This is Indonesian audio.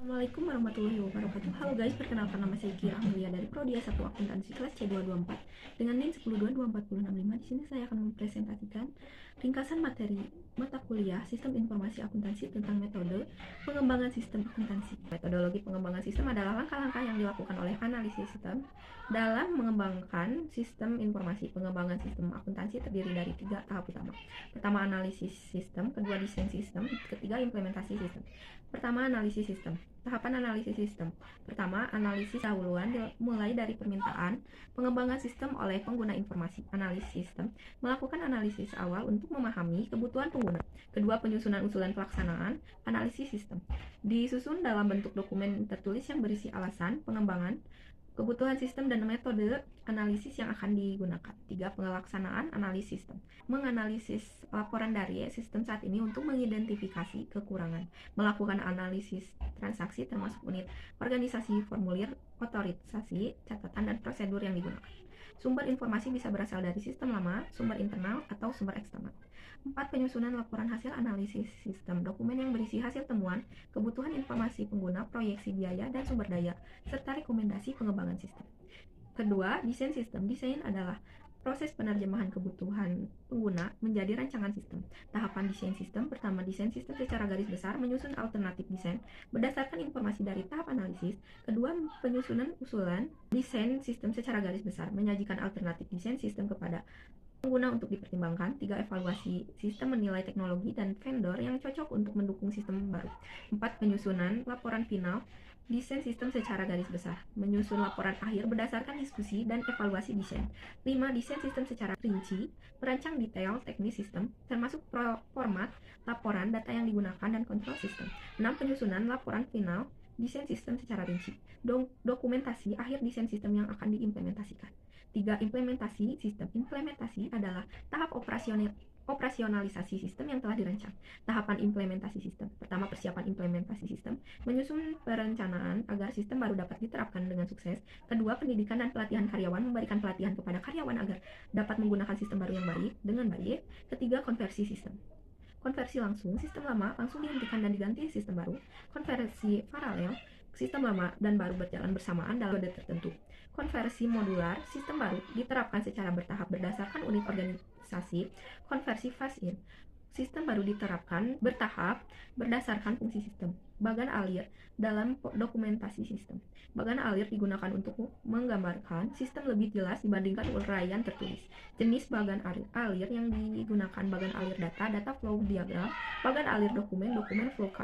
Assalamualaikum warahmatullahi wabarakatuh. Halo guys, perkenalkan nama saya Kira Amelia dari Prodi S1 Akuntansi kelas C224 dengan NIM 10224065. Di sini saya akan mempresentasikan ringkasan materi mata kuliah Sistem Informasi Akuntansi tentang metode pengembangan sistem akuntansi. Metodologi pengembangan sistem adalah langkah-langkah yang dilakukan oleh analisis sistem dalam mengembangkan sistem informasi. Pengembangan sistem akuntansi terdiri dari 3 tahap utama. Pertama, analisis sistem, kedua, desain sistem, ketiga, implementasi sistem. Pertama, analisis sistem. Tahapan analisis sistem. Pertama, analisis dahuluan dimulai dari permintaan pengembangan sistem oleh pengguna informasi. Analisis sistem melakukan analisis awal untuk memahami kebutuhan pengguna. Kedua, penyusunan usulan pelaksanaan analisis sistem. Disusun dalam bentuk dokumen tertulis yang berisi alasan pengembangan, kebutuhan sistem, dan metode analisis yang akan digunakan. 3. Pelaksanaan analisis sistem. Menganalisis laporan dari sistem saat ini untuk mengidentifikasi kekurangan. Melakukan analisis transaksi termasuk unit organisasi, formulir, otorisasi, catatan, dan prosedur yang digunakan. Sumber informasi bisa berasal dari sistem lama, sumber internal, atau sumber eksternal. 4. Penyusunan laporan hasil analisis sistem. Dokumen yang berisi hasil temuan, kebutuhan informasi pengguna, proyeksi biaya, dan sumber daya, serta rekomendasi pengembangan sistem. Kedua, desain sistem. Desain adalah proses penerjemahan kebutuhan pengguna menjadi rancangan sistem. Tahapan desain sistem. Pertama, desain sistem secara garis besar, menyusun alternatif desain berdasarkan informasi dari tahap analisis. Kedua, penyusunan usulan desain sistem secara garis besar, menyajikan alternatif desain sistem kepada pengguna untuk dipertimbangkan. 3. Evaluasi sistem, menilai teknologi dan vendor yang cocok untuk mendukung sistem baru. 4. Penyusunan laporan final desain sistem secara garis besar, menyusun laporan akhir berdasarkan diskusi dan evaluasi desain. 5. Desain sistem secara rinci, merancang detail teknis sistem, termasuk format laporan, data yang digunakan, dan kontrol sistem. 6. Penyusunan laporan final desain sistem secara rinci, dokumentasi akhir desain sistem yang akan diimplementasikan. 3. Implementasi sistem. Implementasi adalah tahap operasionalisasi sistem yang telah dirancang. Tahapan implementasi sistem. Pertama, persiapan implementasi sistem, menyusun perencanaan agar sistem baru dapat diterapkan dengan sukses. Kedua, pendidikan dan pelatihan karyawan, memberikan pelatihan kepada karyawan agar dapat menggunakan sistem baru yang baik dengan baik. Ketiga, konversi sistem. Konversi langsung, sistem lama langsung dihentikan dan diganti sistem baru. Konversi paralel, sistem lama dan baru berjalan bersamaan dalam periode tertentu. Konversi modular, sistem baru diterapkan secara bertahap berdasarkan unit organisasi. Konversi phase-in, sistem baru diterapkan bertahap berdasarkan fungsi sistem. Bagan alir dalam dokumentasi sistem. Bagan alir digunakan untuk menggambarkan sistem lebih jelas dibandingkan uraian tertulis. Jenis bagan alir yang digunakan: bagan alir data, data flow diagram, bagan alir dokumen, dokumen flow chart.